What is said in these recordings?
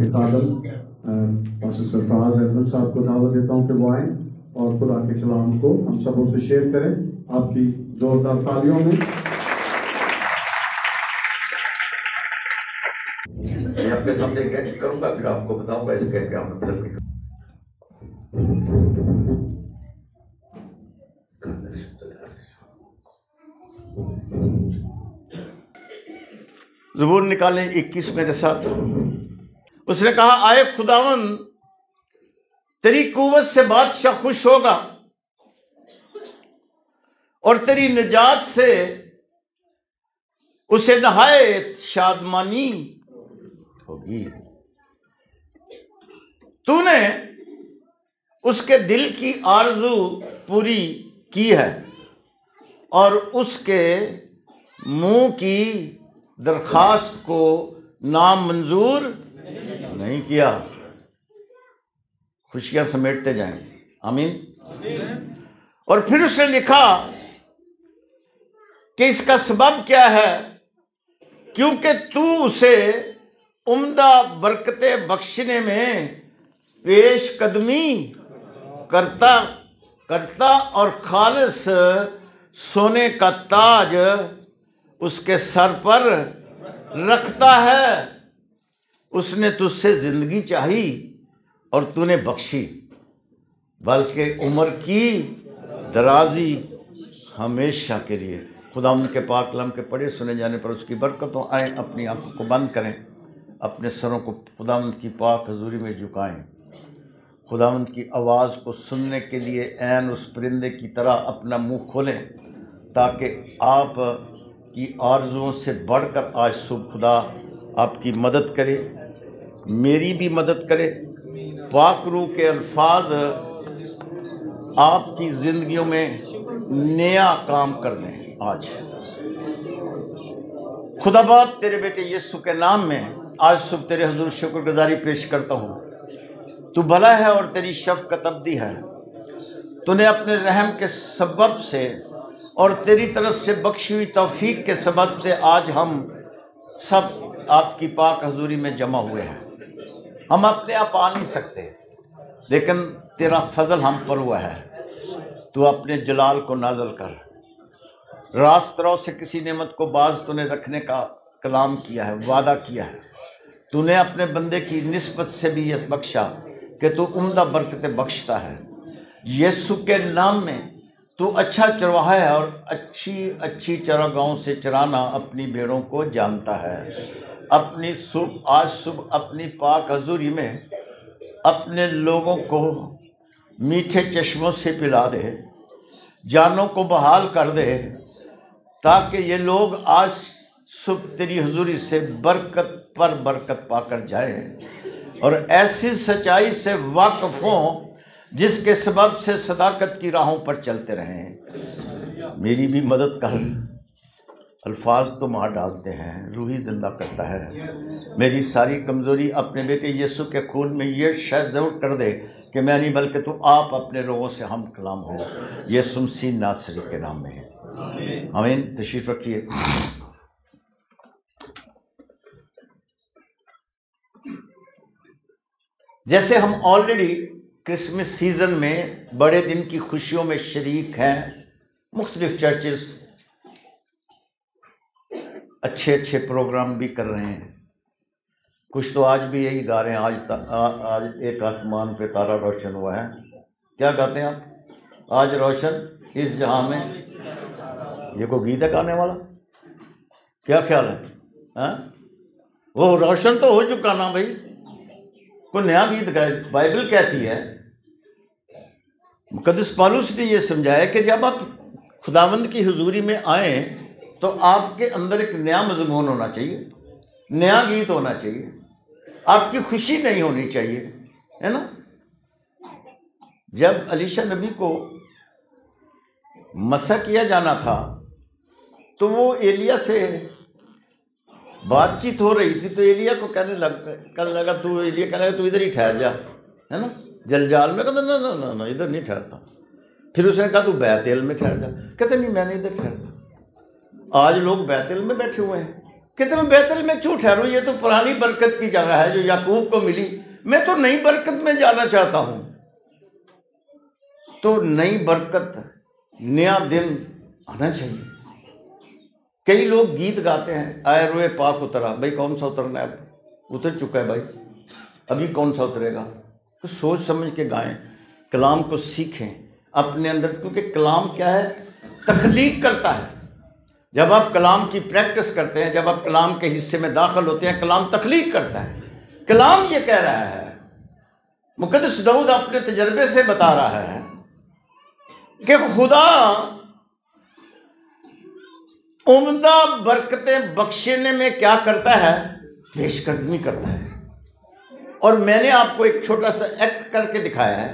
के खादम पास्टर सरफराज अहमद साहब को दावत देता हूँ कि वो आए और खुदा के कलाम को हम सबों से शेयर करें आपकी जोरदार तालियों में। मैं आपके सामने कैच करूंगा, फिर आपको बताऊंगा इसका क्या मतलब है। ज़बूर निकालें 21 मेरे साथ। उसने कहा, आए खुदावन, तेरी कुव्वत से बादशाह खुश होगा और तेरी निजात से उसे नहायत शादमानी होगी। तूने उसके दिल की आरजू पूरी की है और उसके मुंह की दरखास्त को नामंजूर नहीं किया। खुशियां समेटते जाएं, आमीन। और फिर उसने लिखा कि इसका सबब क्या है, क्योंकि तू उसे उम्दा बरकतें बख्शने में पेश कदमी करता और खालिस सोने का ताज उसके सर पर रखता है। उसने तुझसे जिंदगी चाही और तूने बख्शी, बल्कि उम्र की दराजी हमेशा के लिए। खुदा उनके पाक कलाम के पढ़े सुने जाने पर उसकी बरकतों आए। अपनी आंखों को बंद करें, अपने सरों को खुदावंद की पाक हजूरी में झुकाएं। खुदावंद की आवाज़ को सुनने के लिए ऐन उस परिंदे की तरह अपना मुंह खोलें, ताकि आप की आरजुओं से बढ़कर आज सुबह खुदा आपकी मदद करे, मेरी भी मदद करे। पाक रूह के अल्फाज आपकी ज़िंदगियों में नया काम कर दें आज। खुदा बाप तेरे बेटे यीशु के नाम में आज सुबह तेरे हुजूर शुक्रगुजारी पेश करता हूँ। तू भला है और तेरी शफ़क़त अबदी है। तूने अपने रहम के सबब से और तेरी तरफ से बख्शी हुई तौफीक के सबब से आज हम सब आपकी पाक हजूरी में जमा हुए हैं। हम अपने आप आ नहीं सकते, लेकिन तेरा फजल हम पर हुआ है। तू अपने जलाल को नाजल कर। रास्तरों से किसी नेमत को बाज तूने रखने का कलाम किया है, वादा किया है। तूने अपने बंदे की निस्बत से भी ये बख्शा कि तू उम्दा बरकतें बख्शता है। यीशु के नाम में तू अच्छा चरवाहा है और अच्छी चरागाहों से चराना अपनी भेड़ों को जानता है। आज सुबह अपनी पाक हजूरी में अपने लोगों को मीठे चश्मों से पिला दे, जानों को बहाल कर दे, ताकि ये लोग आज सुबह तेरी हजूरी से बरकत पर बरकत पाकर जाएं और ऐसी सच्चाई से वाकिफ हों जिसके सबब से सदाकत की राहों पर चलते रहें। मेरी भी मदद कर। अल्फाज तो मार डालते हैं, रूही जिंदा करता है। मेरी सारी कमज़ोरी अपने बेटे यीशु के खून में ये शायद ज़रूर कर दे कि मैं नहीं बल्कि तू आप अपने लोगों से हम कलाम हो। यीशु मसीह नासरी के नाम में है, आमीन। तशरीफ़ रखिए। जैसे हम ऑलरेडी क्रिसमस सीज़न में बड़े दिन की खुशियों में शरीक हैं, मुख्तलिफ चर्चेस अच्छे प्रोग्राम भी कर रहे हैं। कुछ तो आज भी यही गा रहे हैं, आज एक आसमान पे तारा रोशन हुआ है। क्या गाते हैं आप? आज रोशन इस जहां में। ये को गीत है गाने वाला? क्या ख्याल है? हाँ, वो रोशन तो हो चुका ना भाई, कोई नया गीत गाए। बाइबल कहती है, मुकद्दस पौलुस ने यह समझाया कि जब आप खुदावंद की हुजूरी में आए तो आपके अंदर एक नया मजमून होना चाहिए, नया गीत होना चाहिए। आपकी खुशी नहीं होनी चाहिए, है ना। जब अलीशा नबी को मसा किया जाना था तो वो एलिया से बातचीत हो रही थी, तो एलिया को कहने लगा तू एलिया कहने लगा तू इधर ही ठहर जा, है ना, जलजाल में। कहता ना ना ना ना इधर नहीं ठहरता। फिर उसने कहा तू बैतेल में ठहर जा। कहते नहीं मैं नहीं इधर ठहरता। आज लोग बैतेल में बैठे हुए हैं, कहते मैं बैतल में क्यों ठहरूं, ये तो पुरानी बरकत की जगह है जो याकूब को मिली, मैं तो नई बरकत में जाना चाहता हूं। तो नई बरकत, नया दिन आना चाहिए। कई लोग गीत गाते हैं, आए रोए पाक उतरा, भाई कौन सा उतरना है, उतर चुका है भाई, अभी कौन सा उतरेगा। तो सोच समझ के गाएं, कलाम को सीखें अपने अंदर, क्योंकि कलाम क्या है, तख्लीक करता है। जब आप कलाम की प्रैक्टिस करते हैं, जब आप कलाम के हिस्से में दाखिल होते हैं, कलाम तख्लीक करता है। कलाम ये कह रहा है, मुक़द्दस दाऊद अपने तजर्बे से बता रहा है कि खुदा उम्दा बरकतें बख्शने में क्या करता है, पेशकदमी करता है। और मैंने आपको एक छोटा सा एक्ट करके दिखाया है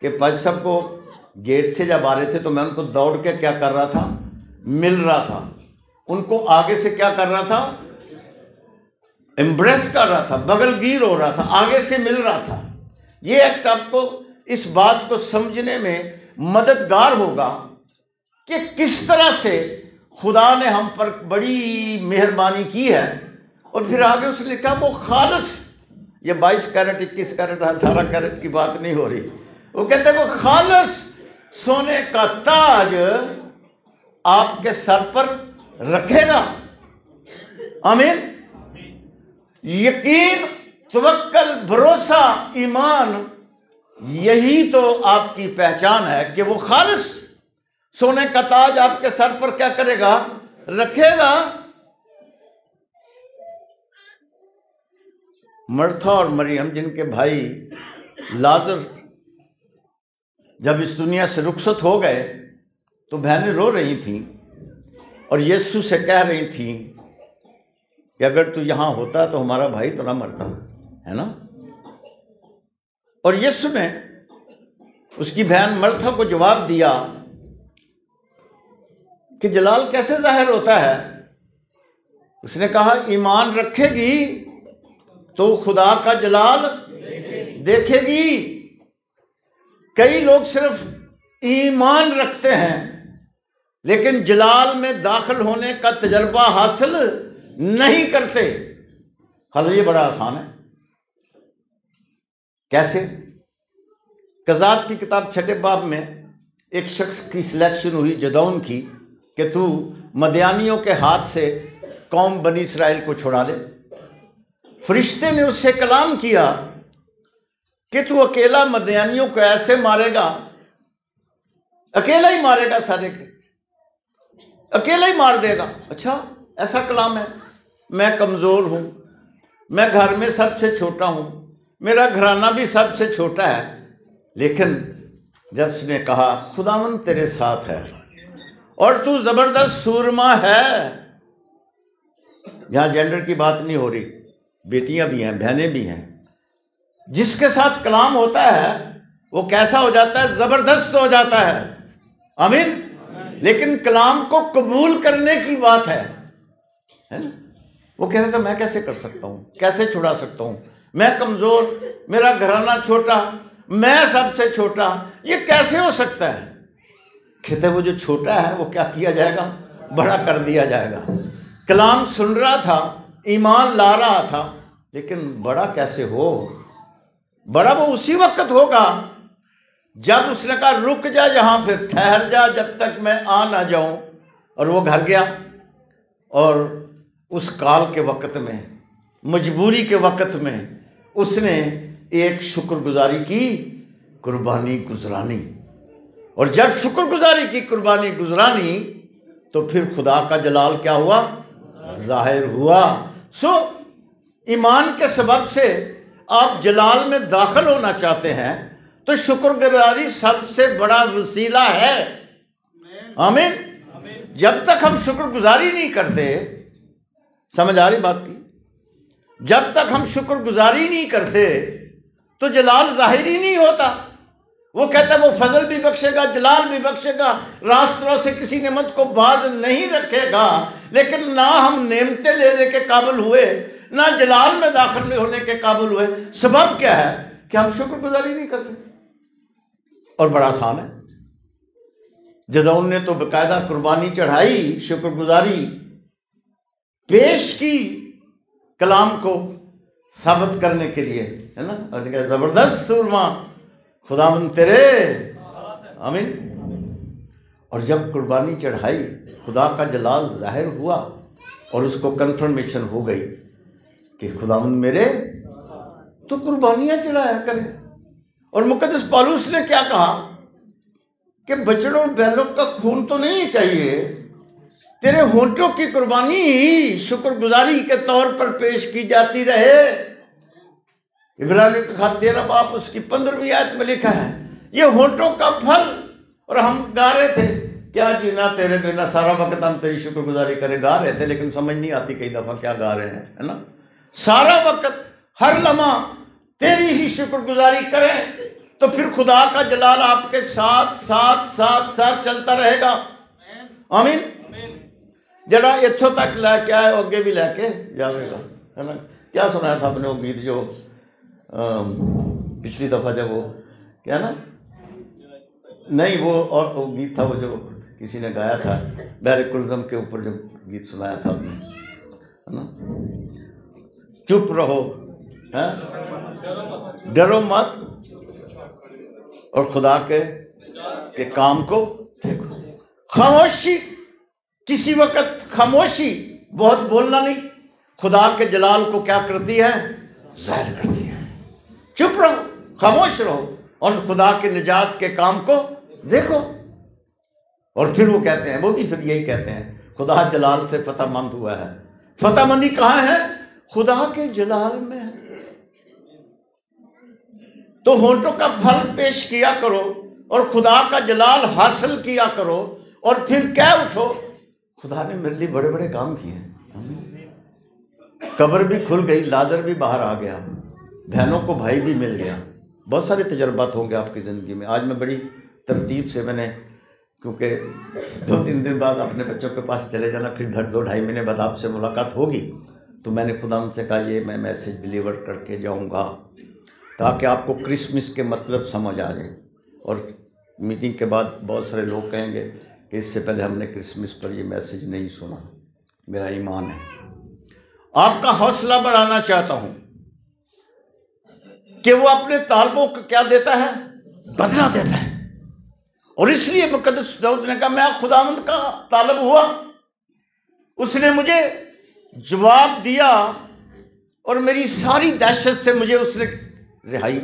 कि पाजी साहब को गेट से जब आ रहे थे तो मैं उनको दौड़ के क्या कर रहा था, मिल रहा था, उनको आगे से क्या कर रहा था, एम्ब्रेस कर रहा था, बगलगीर हो रहा था, आगे से मिल रहा था। ये एक्ट आपको इस बात को समझने में मददगार होगा कि किस तरह से खुदा ने हम पर बड़ी मेहरबानी की है। और फिर आगे उसने लिखा वो खालस, ये 22 कैरेट 21 कैरेट 18 कैरेट की बात नहीं हो रही, वो कहते हैं वो खालस सोने का ताज आपके सर पर रखेगा। आमीन। यकीन, तवक्कल, भरोसा, ईमान, यही तो आपकी पहचान है कि वो खालिस सोने का ताज आपके सर पर क्या करेगा, रखेगा। मर्था और मरियम, जिनके भाई लाजर जब इस दुनिया से रुखसत हो गए तो बहनें रो रही थीं और यीशु से कह रही थीं कि अगर तू यहां होता तो हमारा भाई तो ना मरता, है ना। और यीशु ने उसकी बहन मर्था को जवाब दिया कि जलाल कैसे जाहिर होता है। उसने कहा ईमान रखेगी तो खुदा का जलाल देखेगी। कई लोग सिर्फ ईमान रखते हैं लेकिन जलाल में दाखिल होने का तजर्बा हासिल नहीं करते। हालांकि ये बड़ा आसान है। कैसे? कज़ात की किताब 6 बाब में एक शख्स की सिलेक्शन हुई जदौन की कि तू मदियानियों के हाथ से कौम बनी इसराइल को छुड़ा ले। फरिश्ते ने उससे कलाम किया कि तू अकेला मदियानियों को ऐसे मारेगा, अकेला ही मारेगा, सारे के अकेला ही मार देगा। अच्छा, ऐसा कलाम है। मैं कमज़ोर हूँ, मैं घर में सबसे छोटा हूँ, मेरा घराना भी सबसे छोटा है। लेकिन जब उसने कहा खुदावन तेरे साथ है और तू ज़बरदस्त सूरमा है, यहाँ जेंडर की बात नहीं हो रही, बेटियां भी हैं, बहनें भी हैं। जिसके साथ कलाम होता है वो कैसा हो जाता है, ज़बरदस्त हो जाता है। आमीन। लेकिन कलाम को कबूल करने की बात है ना। वो कह रहे थे मैं कैसे कर सकता हूँ, कैसे छुड़ा सकता हूँ, मैं कमज़ोर, मेरा घराना छोटा, मैं सबसे छोटा, ये कैसे हो सकता है। कहते वो जो छोटा है वो क्या किया जाएगा, बड़ा कर दिया जाएगा। कलाम सुन रहा था, ईमान ला रहा था, लेकिन बड़ा कैसे हो, बड़ा वो उसी वक्त होगा जब उसने कहा रुक जा, यहाँ फिर ठहर जा जब तक मैं आ ना जाऊं। और वो घर गया और उस काल के वक्त में, मजबूरी के वक्त में उसने एक शुक्रगुजारी की कुर्बानी गुजरानी। और जब शुक्रगुजारी की कुर्बानी गुजरानी तो फिर खुदा का जलाल क्या हुआ, जाहिर हुआ। सो ईमान के सबब से आप जलाल में दाखिल होना चाहते हैं तो शुक्रगुजारी सबसे बड़ा वसीला है। आमीन। जब तक हम शुक्रगुजारी नहीं करते, समझ आ रही बात की, जब तक हम शुक्रगुजारी नहीं करते तो जलाल जाहिर ही नहीं होता। वो कहता है वो फजल भी बख्शेगा, जलाल भी बख्शेगा, रास्तों से किसी नेमत को बाज नहीं रखेगा। लेकिन ना हम नेमतें लेने के काबिल हुए, ना जलाल में दाखिल में होने के काबिल हुए। सबब क्या है कि हम शुक्रगुजारी नहीं करते। और बड़ा आसान है। जदौन ने तो बाकायदा कुर्बानी चढ़ाई, शुक्रगुजारी पेश की कलाम को साबित करने के लिए, है ना। और क्या जबरदस्त सूरमा खुदावंद तेरे, आमीन। और जब कुर्बानी चढ़ाई, खुदा का जलाल जाहिर हुआ और उसको कंफर्मेशन हो गई कि खुदावंद मेरे तो कुर्बानियां चढ़ाया करे। और मुकद्दस पौलुस ने क्या कहा कि बछड़ों और बैलों का खून तो नहीं चाहिए, तेरे होंठों की कुर्बानी ही शुक्रगुजारी के तौर पर पेश की जाती रहे। इब्रानियों के खत 13 बाब उसकी 15वीं आयत में लिखा है, ये होंठों का फल। और हम गा रहे थे, क्या जीना तेरे बिना, सारा वक्त हम तेरी शुक्रगुजारी करें, गा रहे थे, लेकिन समझ नहीं आती कई दफा क्या गा रहे हैं, है ना। सारा वक्त हर लम्हा तेरी ही शुक्रगुजारी करें तो फिर खुदा का जलाल आपके साथ साथ साथ साथ चलता रहेगा। आमीन। जरा इत्थों तक लैके आए, आगे भी लैके जाएगा, है ना। क्या सुनाया था आपने वो गीत जो पिछली दफा, जब वो क्या ना, नहीं वो और वो गीत था वो जो किसी ने गाया था, बैरिकुलजम के ऊपर जो गीत सुनाया था आपने, है ना। चुप रहो, है, डरो मत और खुदा के काम को देखो। खामोशी, किसी वक्त खामोशी, बहुत बोलना नहीं, खुदा के जलाल को क्या करती है, जाहिर करती है। चुप रहो, खामोश रहो और खुदा के निजात के काम को देखो। और फिर वो कहते हैं, वो भी फिर यही कहते हैं, खुदा जलाल से फतहमंद हुआ है। फतहमंदी कहाँ है, खुदा के जलाल में है। तो होंठों का फल पेश किया करो और खुदा का जलाल हासिल किया करो और फिर कह उठो, खुदा ने मेरे लिए बड़े बड़े काम किए हैं। कब्र भी खुल गई, लाजर भी बाहर आ गया, बहनों को भाई भी मिल गया। बहुत सारे तजर्बात होंगे आपकी ज़िंदगी में। आज मैं बड़ी तरतीब से मैंने, क्योंकि 2-3 दिन बाद अपने बच्चों के पास चले जाना, फिर घर 2-2.5 महीने बाद आपसे मुलाकात होगी, तो मैंने खुदा उनसे कहा ये मैं मैसेज डिलीवर करके जाऊंगा ताकि आपको क्रिसमस के मतलब समझ आ जाए। और मीटिंग के बाद बहुत सारे लोग कहेंगे कि इससे पहले हमने क्रिसमस पर ये मैसेज नहीं सुना। मेरा ईमान है, आपका हौसला बढ़ाना चाहता हूँ कि वो अपने तालबों को क्या देता है, बदला देता है। और इसलिए मुकद्दस दाऊद ने कहा, मैं खुदावंद का तालब हुआ, उसने मुझे जवाब दिया और मेरी सारी दहशत से मुझे उसने रिहाई।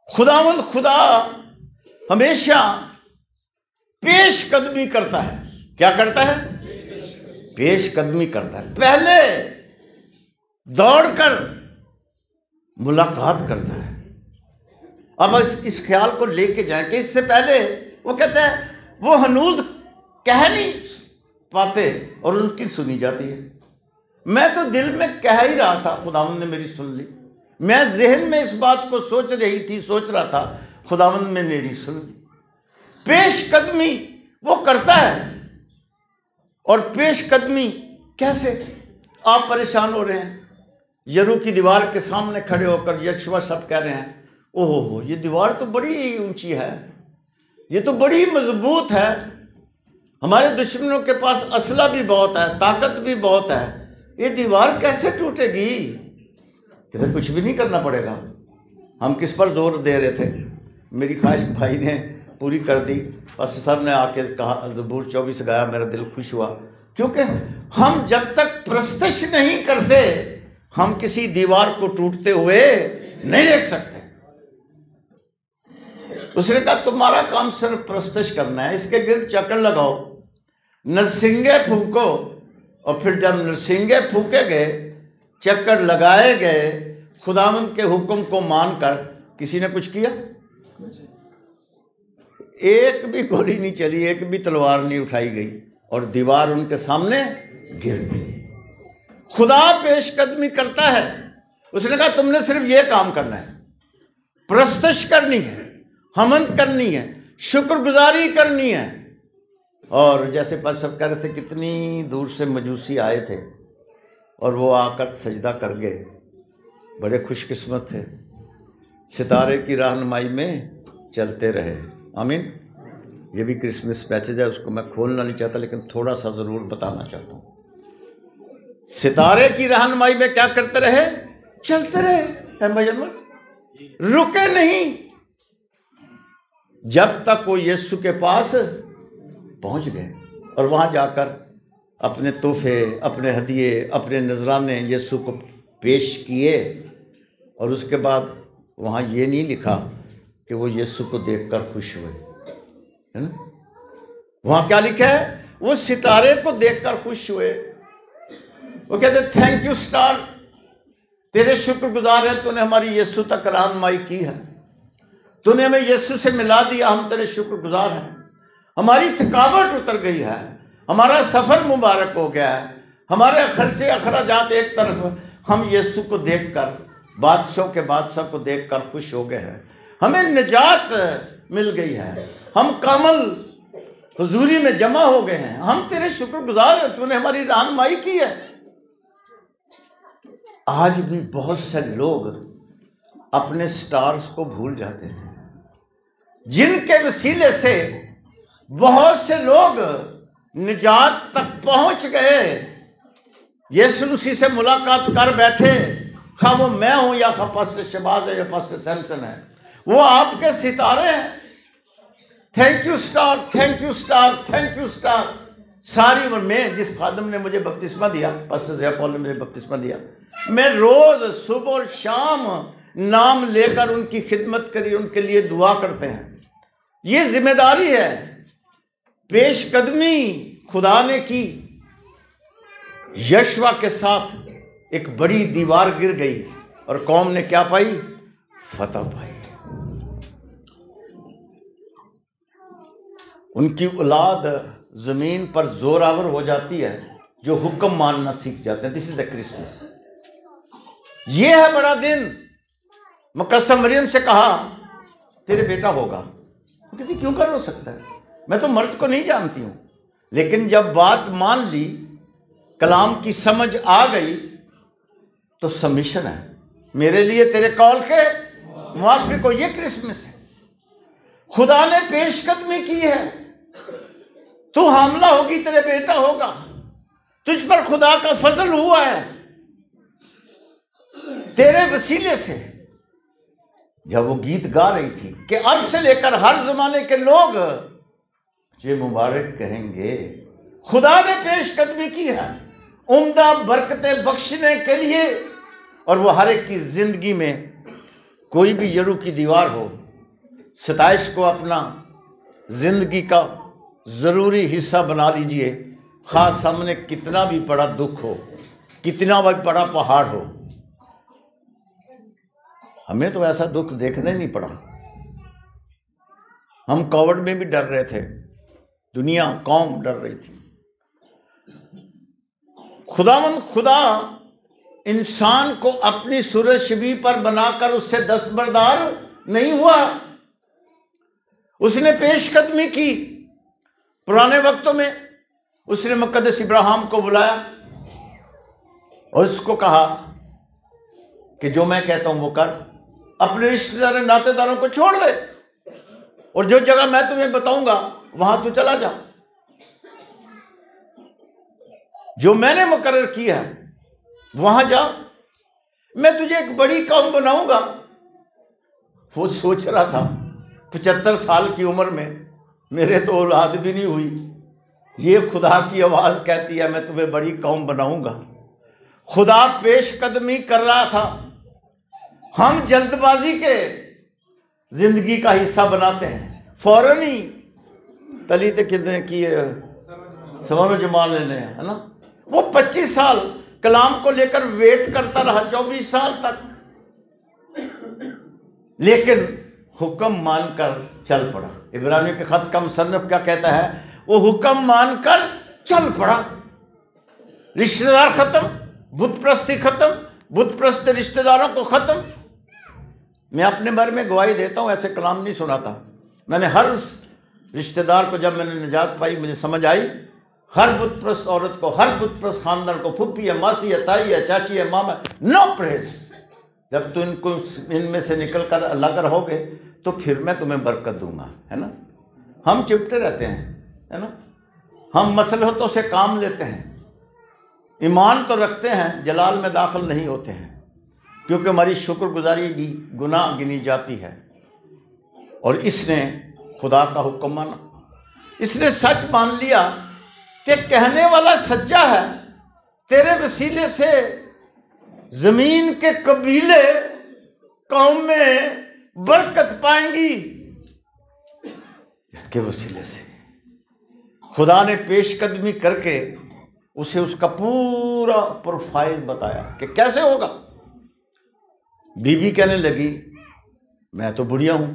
खुदावंद खुदा हमेशा पेश कदमी करता है। क्या करता है, पेश कदमी करता है। पहले दौड़कर मुलाकात करता है। अब इस ख्याल को लेके जाएं कि इससे पहले वो कहते हैं वो हनूज कह नहीं पाते और उनकी सुनी जाती है। मैं तो दिल में कह ही रहा था, खुदावंद ने मेरी सुन ली। मैं जहन में इस बात को सोच रहा था, खुदावंद ने मेरी सुन ली। पेश कदमी वो करता है। और पेश कदमी कैसे? आप परेशान हो रहे हैं, यरू की दीवार के सामने खड़े होकर यशवा सब कह रहे हैं, ओहो ये दीवार तो बड़ी ऊंची है, ये तो बड़ी मजबूत है, हमारे दुश्मनों के पास असला भी बहुत है, ताकत भी बहुत है, ये दीवार कैसे टूटेगी? किधर कुछ भी नहीं करना पड़ेगा। हम किस पर जोर दे रहे थे? मेरी ख्वाहिश भाई ने पूरी कर दी। पास्टर साहब ने आके कहा, ज़बूर 24 गाया, मेरा दिल खुश हुआ, क्योंकि हम जब तक प्रस्तश नहीं करते हम किसी दीवार को टूटते हुए नहीं देख सकते। उसने कहा तुम्हारा काम सिर्फ प्रस्तश करना है, इसके गिर्द चक्कर लगाओ, नरसिंगे फूको, और फिर जब नरसिंगे फूके गए, चक्कर लगाए गए, खुदावंद के हुक्म को मानकर किसी ने कुछ किया? एक भी गोली नहीं चली, एक भी तलवार नहीं उठाई गई और दीवार उनके सामने गिर गई। खुदा पेशकदमी करता है। उसने कहा तुमने सिर्फ ये काम करना है, प्रस्तश करनी है, हमद करनी है, शुक्रगुजारी करनी है। और जैसे पर सब कह रहे थे, कितनी दूर से मजूसी आए थे और वो आकर सजदा कर गए, बड़े खुशकिस्मत थे, सितारे की रहनुमाई में चलते रहे। आमीन। ये भी क्रिसमस पैसेज है, उसको मैं खोलना नहीं चाहता लेकिन थोड़ा सा ज़रूर बताना चाहता हूँ। सितारे की रहनुमाई में क्या करते रहे? चलते रहे, रुके नहीं, जब तक वो यीशु के पास पहुंच गए और वहां जाकर अपने तोहफे, अपने हदिये, अपने नजराने यीशु को पेश किए। और उसके बाद वहां ये नहीं लिखा कि वो यीशु को देखकर खुश हुए, है ना? वहां क्या लिखा है? वो सितारे को देखकर खुश हुए। वो कहते थैंक यू स्टार, तेरे शुक्रगुजार है, तूने हमारी यीशु तक रहनुमाई की है, तूने हमें यीशु से मिला दिया, हम तेरे शुक्रगुजार हैं। हमारी थकावट उतर गई है, हमारा सफर मुबारक हो गया है, हमारे खर्चे अखराजात एक तरफ, हम यीशु को देखकर, बादशाह के बादशाह को देखकर खुश हो गए हैं। हमें निजात मिल गई है, हम कामल हुजूरी में जमा हो गए हैं, हम तेरे शुक्रगुजार हैं, तूने हमारी रहनुमाई की है। आज भी बहुत से लोग अपने स्टार्स को भूल जाते हैं, जिनके वसीले से बहुत से लोग निजात तक पहुंच गए। यीशु मसीह से मुलाकात कर बैठे, खा वो मैं हूं या खा पास्टर शहबाज है या पास्टर सैमसन है, वो आपके सितारे हैं। Thank you star, thank you star, thank you star. सारी उम्र में जिस खादम ने मुझे बपतिस्मा दिया, पास्टर ज़िया पॉल ने मुझे बपतिस्मा दिया, मैं रोज सुबह और शाम नाम लेकर उनकी खिदमत करी, उनके लिए दुआ करते हैं। ये जिम्मेदारी है, पेशकदमी खुदा ने की। यशवा के साथ एक बड़ी दीवार गिर गई और कौम ने क्या पाई? फतह पाई। उनकी औलाद जमीन पर जोरावर हो जाती है जो हुक्म मानना सीख जाते हैं। This is the Christmas. ये है बड़ा दिन। मुकद्दस मरियम से कहा तेरे बेटा होगा, वो कहती क्यों कर हो सकता है, मैं तो मर्द को नहीं जानती हूं। लेकिन जब बात मान ली, कलाम की समझ आ गई, तो सबमिशन है। मेरे लिए तेरे कॉल के मुआफिक हो। ये क्रिसमस है। खुदा ने पेशकदमी की है, तू हामला होगी, तेरे बेटा होगा, तुझ पर खुदा का फजल हुआ है। तेरे वसीले से जब वो गीत गा रही थी कि अब से लेकर हर जमाने के लोग ये मुबारक कहेंगे, खुदा ने पेशकदमी की है उम्दा बरकतें बख्शने के लिए। और वो हर एक की जिंदगी में कोई भी यरू की दीवार हो, सताइश को अपना जिंदगी का जरूरी हिस्सा बना लीजिए। खास सामने कितना भी बड़ा दुख हो, कितना भी बड़ा पहाड़ हो। हमें तो ऐसा दुख देखने नहीं पड़ा। हम कोविड में भी डर रहे थे, दुनिया कौम डर रही थी। खुदा इंसान को अपनी सूरत शबीह पर बनाकर उससे दस्तबरदार नहीं हुआ। उसने पेशकदमी की। पुराने वक्तों में उसने मुकद्दस इब्राहिम को बुलाया और उसको कहा कि जो मैं कहता हूं वो कर, अपने रिश्तेदारों नातेदारों को छोड़ दे और जो जगह मैं तुम्हें बताऊंगा वहां तू चला जा। जो मैंने मुकर्रर किया है वहां जा, मैं तुझे एक बड़ी कौम बनाऊंगा। वो सोच रहा था 75 साल की उम्र में मेरे तो औलाद भी नहीं हुई, ये खुदा की आवाज कहती है मैं तुम्हें बड़ी कौम बनाऊंगा। खुदा पेशकदमी कर रहा था। हम जल्दबाजी के जिंदगी का हिस्सा बनाते हैं, फौरन ही तली ते कितने की सवार जमाल लेने, है ना। वो 25 साल कलाम को लेकर वेट करता रहा, 24 साल तक, लेकिन हुक्म मानकर चल पड़ा। इब्रानियों के खत का मुसन्निफ क्या कहता है? वो हुक्म मानकर चल पड़ा। रिश्तेदार खत्म, बुत प्रस्ती खत्म, बुत प्रस्त रिश्तेदारों को खत्म। मैं अपने बारे में गवाही देता हूं, ऐसे कलाम नहीं सुनाता। मैंने हर रिश्तेदार को, जब मैंने निजात पाई, मुझे समझ आई, हर बुत प्रस्त औरत को, हर बुत प्रस्त खानदान को, फुप्पी है, मासी है, ताई है, चाची है, मामा, नो परहेज। जब तुम इनको इनमें से निकल कर अलग रहोगे तो फिर मैं तुम्हें बरकत दूंगा, है ना। हम चिपटे रहते हैं, है ना। हम मसलहतों से काम लेते हैं, ईमान तो रखते हैं, जलाल में दाखिल नहीं होते हैं, क्योंकि हमारी शुक्रगुजारी भी गुनाह गिनी जाती है। और इसने खुदा का हुक्म माना, इसने सच मान लिया कि कहने वाला सच्चा है, तेरे वसीले से जमीन के कबीले कौम में बरकत पाएंगी। इसके वसीले से खुदा ने पेशकदमी करके उसे उसका पूरा प्रोफाइल बताया कि कैसे होगा। बीबी कहने लगी, मैं तो बुढ़िया हूं,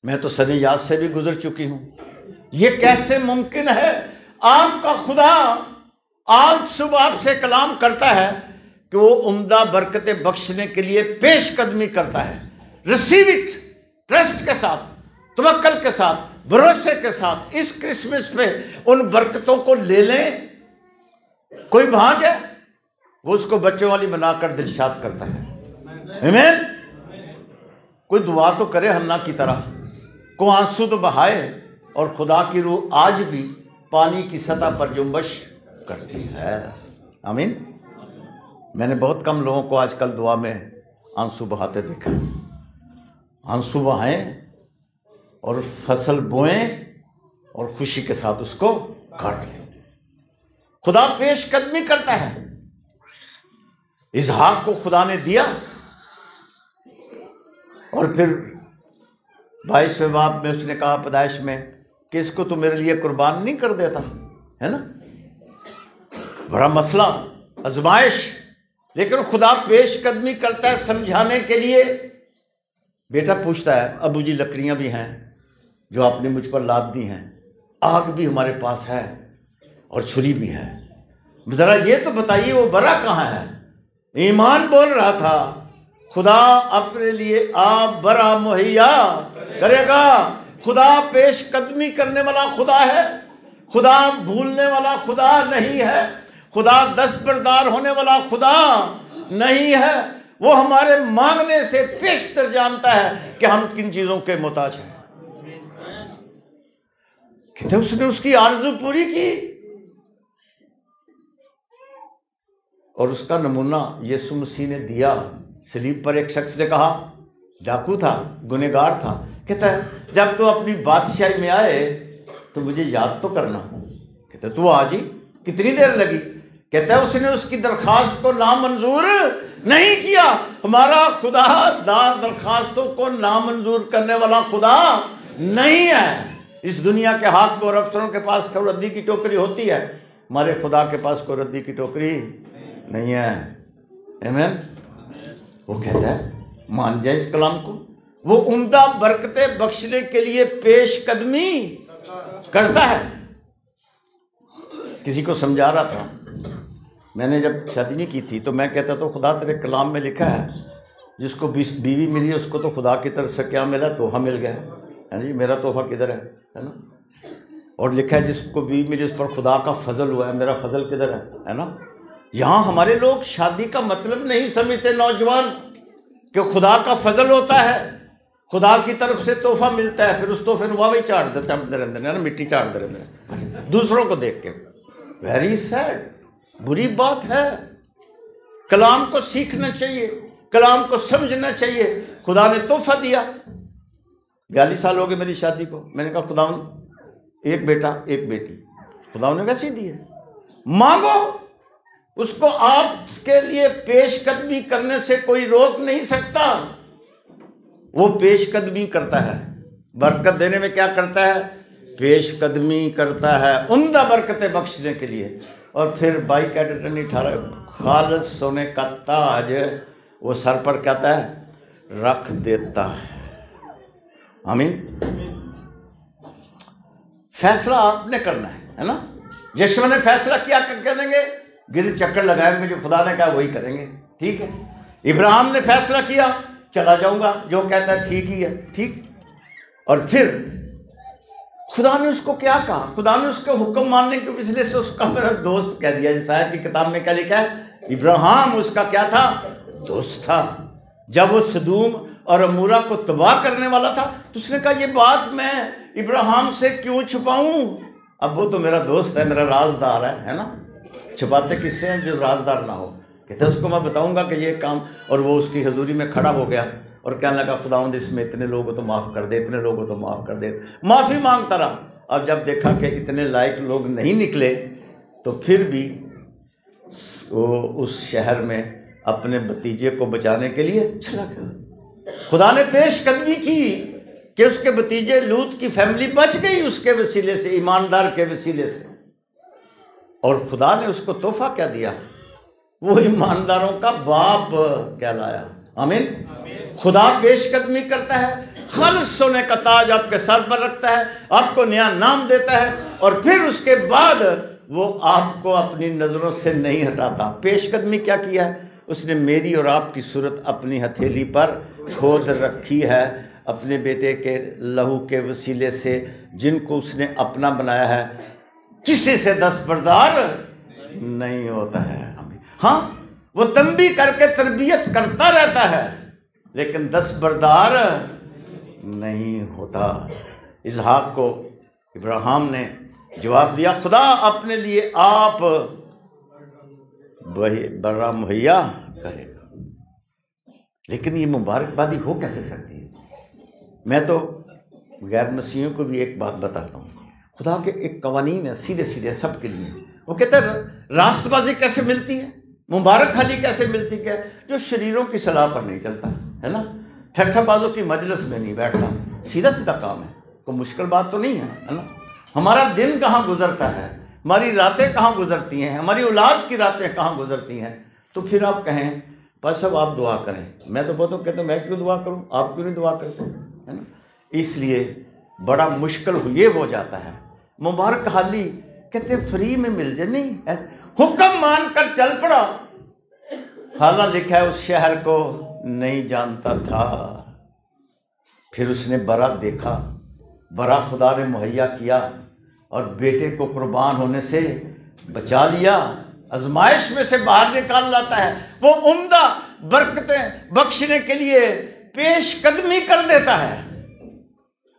मैं तो सनियात से भी गुजर चुकी हूं, ये कैसे मुमकिन है। आपका खुदा आज सुबह आपसे कलाम करता है कि वो उम्दा बरकतें बख्शने के लिए पेशकदमी करता है। रिसीव इट, ट्रस्ट के साथ, तवक्कल के साथ, भरोसे के साथ इस क्रिसमस पे उन बरकतों को ले लें। कोई भांज है, वो उसको बच्चों वाली बनाकर दिलशाद करता है। आमीन। कोई दुआ तो करे हन्ना की तरह, को आंसू तो बहाए, और खुदा की रूह आज भी पानी की सतह पर जुम्बश करती है। आमीन। मैंने बहुत कम लोगों को आजकल दुआ में आंसू बहाते देखा। आंसू बहाएं और फसल बोएं और खुशी के साथ उसको काट लें। खुदा पेशकदमी करता है। इसहाक को खुदा ने दिया और फिर 22वें बाब में उसने कहा पैदाइश में कि इसको तो मेरे लिए कुर्बान नहीं कर देता, है ना। बड़ा मसला, आजमाइश, लेकिन खुदा पेशकदमी करता है समझाने के लिए। बेटा पूछता है, अबू जी लकड़ियां भी हैं जो आपने मुझ पर लाद दी हैं, आग भी हमारे पास है और छुरी भी है, जरा ये तो बताइए वो बरा कहाँ है। ईमान बोल रहा था, खुदा अपने लिए आप बरा मुहैया करेगा। खुदा पेशकदमी करने वाला खुदा है, खुदा भूलने वाला खुदा नहीं है, खुदा दस्तबरदार होने वाला खुदा नहीं है। वो हमारे मांगने से पेशतर जानता है कि हम किन चीजों के मोहताज हैं। कहते उसने उसकी आरज़ू पूरी की। और उसका नमूना यीशु मसीह ने दिया। सलीब पर एक शख्स ने कहा, डाकू था, गुनहगार था, कहता है जब तू अपनी बादशाही में आए तो मुझे याद तो करना। कहता तू आज ही, कितनी देर लगी। कहता है उसने उसकी दरखास्त को नामंजूर नहीं किया। हमारा खुदा दरखास्तों को नामंजूर करने वाला खुदा नहीं है। इस दुनिया के हाकिम और अफसरों के पास कोई रद्दी की टोकरी होती है, हमारे खुदा के पास कोई रद्दी की टोकरी नहीं है। आमीन। वो कहता है मान जाए इस कलाम को। वो उम्दा बरकतें बख्शने के लिए पेशकदमी करता है। किसी को समझा रहा था, मैंने जब शादी नहीं की थी तो मैं कहता तो खुदा तेरे कलाम में लिखा है जिसको बीवी मिली उसको तो खुदा की तरफ से क्या मिला, तोहफा मिल गया है जी, मेरा तोहफा किधर है ना। और लिखा है जिसको बीवी मिली उस पर खुदा का फजल हुआ है, मेरा फजल किधर है ना। यहाँ हमारे लोग शादी का मतलब नहीं समझते नौजवान कि खुदा का फजल होता है, खुदा की तरफ से तोहफा मिलता है, फिर उस तोहफे में वाह चाटते रहते हैं ना, मिट्टी चाटते रहते हैं दूसरों को देख के। वेरी सैड, बुरी बात है। कलाम को सीखना चाहिए, कलाम को समझना चाहिए। खुदा ने तोहफा दिया। 42 साल हो गए मेरी शादी को। मैंने कहा खुदा एक बेटा एक बेटी, खुदा ने वैसे ही दिए, मांगो उसको। आपके लिए पेशकदमी करने से कोई रोक नहीं सकता। वो पेशकदमी करता है। बरकत देने में क्या करता है? पेशकदमी करता है उम्दा बरकतें बख्शने के लिए। और फिर बाई कैडेट ने 18 खालिस सोने का ताज वो सर पर कहता है रख देता है। आमीन। फैसला आपने करना है ना। यीशु ने फैसला किया करेंगे, गिर चक्कर लगाएंगे, जो खुदा ने कहा वही करेंगे, ठीक है। इब्राहिम ने फैसला किया चला जाऊंगा, जो कहता है ठीक ही है, ठीक। और फिर खुदा ने उसको क्या कहा? खुदा ने उसके हुक्म मानने के वजह से उसका मेरा दोस्त कह दिया। ईसाया की किताब में क्या लिखा है? इब्राहिम उसका क्या था? दोस्त था। जब वो सदूम और अमूरा को तबाह करने वाला था तो उसने कहा ये बात मैं इब्राहिम से क्यों छुपाऊं? अब वो तो मेरा दोस्त है, मेरा राजदार है ना। छुपाते किससे हैं जो राजदार ना हो? कहते उसको मैं बताऊंगा कि ये काम, और वो उसकी हजूरी में खड़ा हो गया और कहने लगा खुदावंद इसमें इतने लोगों तो माफ़ कर दे, इतने लोगों तो माफ़ कर दे। माफ़ी मांगता रहा। अब जब देखा कि इतने लायक लोग नहीं निकले तो फिर भी वो उस शहर में अपने भतीजे को बचाने के लिए चला गया। खुदा ने पेशकदमी की कि उसके भतीजे लूत की फैमिली बच गई उसके वसीले से, ईमानदार के वसीले से। और खुदा ने उसको तोहफा क्या दिया? वो ईमानदारों का बाप कहलाया। आमीन। खुदा पेशकदमी करता है, खालिस सोने का ताज आपके सर पर रखता है, आपको नया नाम देता है, और फिर उसके बाद वो आपको अपनी नज़रों से नहीं हटाता। पेशकदमी क्या किया है? उसने मेरी और आपकी सूरत अपनी हथेली पर खोद रखी है, अपने बेटे के लहू के वसीले से, जिनको उसने अपना बनाया है। किसी से दस्तबरदार नहीं होता है। हाँ, वो तंबी करके तरबियत करता रहता है, लेकिन दस्तबरदार नहीं होता। इसहाक को इब्राहिम ने जवाब दिया, खुदा अपने लिए आप बड़ा मुहैया करेगा। लेकिन ये मुबारकबादी हो कैसे सकती है? मैं तो गैर मसीहियों को भी एक बात बताता हूँ। खुदा के एक कवानीन है सीधे सीधे सबके लिए। वो कहते हैं रास्तबाजी कैसे मिलती है, मुबारक खाली कैसे मिलती है? जो शरीरों की सलाह पर नहीं चलता है ना, ठट्ठाबाजों की मजलिस में नहीं बैठता, सीधा सीधा काम है, कोई मुश्किल बात तो नहीं है ना। हमारा दिन कहाँ गुजरता है, हमारी रातें कहाँ गुजरती हैं, हमारी औलाद की रातें कहाँ गुजरती हैं। तो फिर आप कहें बस अब आप दुआ करें। मैं तो बहुत कहता हूँ मैं क्यों दुआ करूँ, आप क्यों नहीं दुआ करते, है ना। इसलिए बड़ा मुश्किल ये हो जाता है। मुबारक हाली कहते फ्री में मिल जाए, नहीं हुक्म मान कर चल पड़ा। हाला लिखा है उस शहर को नहीं जानता था। फिर उसने बरा देखा, बरा खुदा ने मुहैया किया और बेटे को कुर्बान होने से बचा लिया, आजमाइश में से बाहर निकाल लाता है। वो उम्दा बरकतें बख्शने के लिए पेशकदमी कर देता है।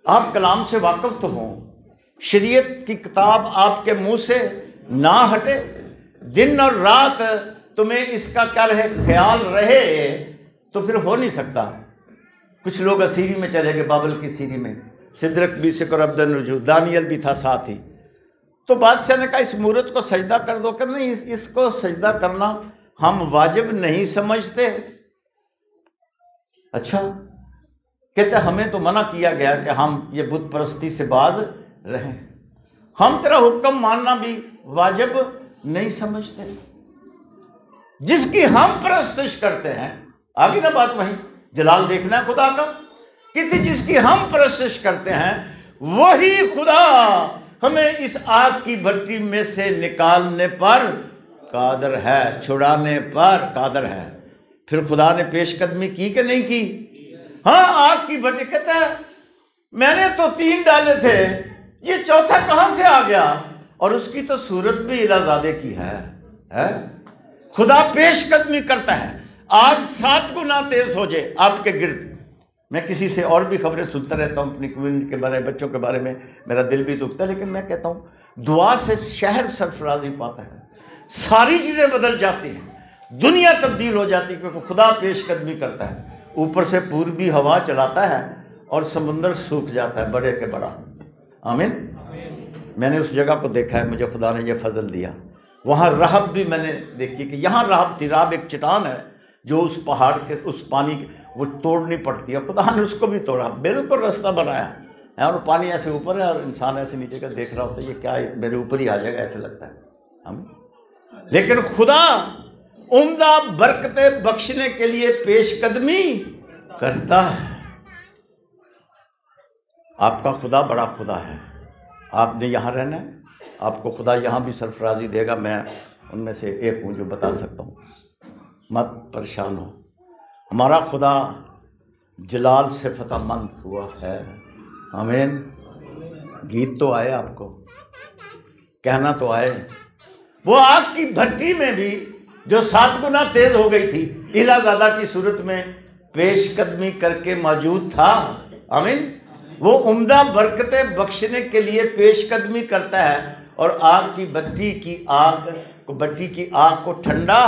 आप कलाम से वाकिफ तो हों, शरीयत की किताब आपके मुंह से ना हटे, दिन और रात तुम्हें इसका क्या रहे, ख्याल रहे, तो फिर हो नहीं सकता। कुछ लोग असीरी में चले गए, बाबल की सीरी में, सिद्रक भी सिकर अब्दुल दानियल भी था साथ ही। तो बादशाह ने कहा इस मूरत को सजदा कर दो। कि नहीं, इसको सजदा करना हम वाजिब नहीं समझते। अच्छा, कहते हमें तो मना किया गया कि हम ये बुत परस्ती से बाज रहें, हम तेरा हुक्म मानना भी वाजिब नहीं समझते। जिसकी हम परस्तिश करते हैं, आगे ना बात वही, जलाल देखना है खुदा का, कि जिसकी हम परस्तिश करते हैं वही खुदा हमें इस आग की भट्टी में से निकालने पर कादर है, छुड़ाने पर कादर है। फिर खुदा ने पेशकदमी की कि नहीं की? हाँ, आग की भट्टी। कहता है मैंने तो 3 डाले थे, ये चौथा कहां से आ गया? और उसकी तो सूरत भी इलाजादे की है? खुदा पेशकदमी करता है। आज 7 गुना तेज हो जाए आपके गिर्द। मैं किसी से और भी खबरें सुनता रहता हूँ अपनी कम्युनिटी के बारे में, बच्चों के बारे में, मेरा दिल भी दुखता है। लेकिन मैं कहता हूँ दुआ से शहर सरफराजी पाता है, सारी चीज़ें बदल जाती हैं, दुनिया तब्दील हो जाती है, क्योंकि खुदा पेशकदमी करता है। ऊपर से पूर्वी हवा चलाता है और समुंदर सूख जाता है, बड़े के बड़ा। आमीन। मैंने उस जगह को देखा है, मुझे खुदा ने यह फजल दिया। वहाँ राहब भी मैंने देखी कि यहाँ राहब थी। राहब एक चट्टान है जो उस पहाड़ के उस पानी वो तोड़नी पड़ती है। खुदा ने उसको भी तोड़ा, बिल्कुल रास्ता बनाया है, और पानी ऐसे ऊपर है और इंसान ऐसे नीचे का देख रहा होता है, ये क्या है, मेरे ऊपर ही आ जाएगा ऐसे लगता है हमें। लेकिन खुदा उम्दा बरकतें बख्शने के लिए पेशकदमी करता है। आपका खुदा बड़ा खुदा है। आपने यहाँ रहना है, आपको खुदा यहाँ भी सरफराजी देगा। मैं उनमें से एक हूँ जो बता सकता हूँ, मत परेशान हो। हमारा खुदा जलाल से फतहमंद हुआ है। आमीन। गीत तो आए, आपको कहना तो आए। वो आग की भट्टी में भी जो 7 गुना तेज हो गई थी, इलाजादा की सूरत में पेशकदमी करके मौजूद था। आमीन। वो उम्दा बरकतें बख्शने के लिए पेशकदमी करता है और भट्टी की आग को ठंडा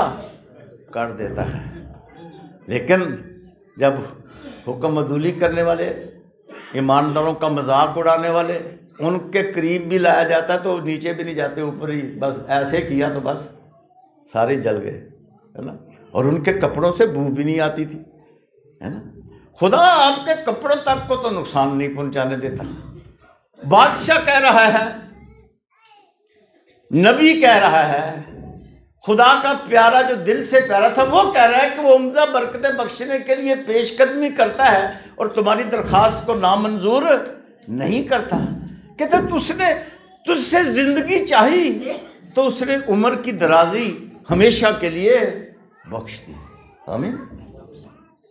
कर देता है। लेकिन जब हुक्म अदूली करने वाले, ईमानदारों का मजाक उड़ाने वाले, उनके करीब भी लाया जाता है तो नीचे भी नहीं जाते, ऊपर ही बस ऐसे किया तो बस सारे जल गए, है ना। और उनके कपड़ों से बू भी नहीं आती थी, है ना। खुदा आपके कपड़ों तक को तो नुकसान नहीं पहुंचाने देता। बादशाह कह रहा है, नबी कह रहा है, खुदा का प्यारा जो दिल से प्यारा था वो कह रहा है कि वो उम्दा बरकतें बख्शने के लिए पेशकदमी करता है और तुम्हारी दरखास्त को नामंजूर नहीं करता। कहता उसने तुझसे जिंदगी चाही तो उसने उम्र की दराजी हमेशा के लिए बख्श दी। आमीन।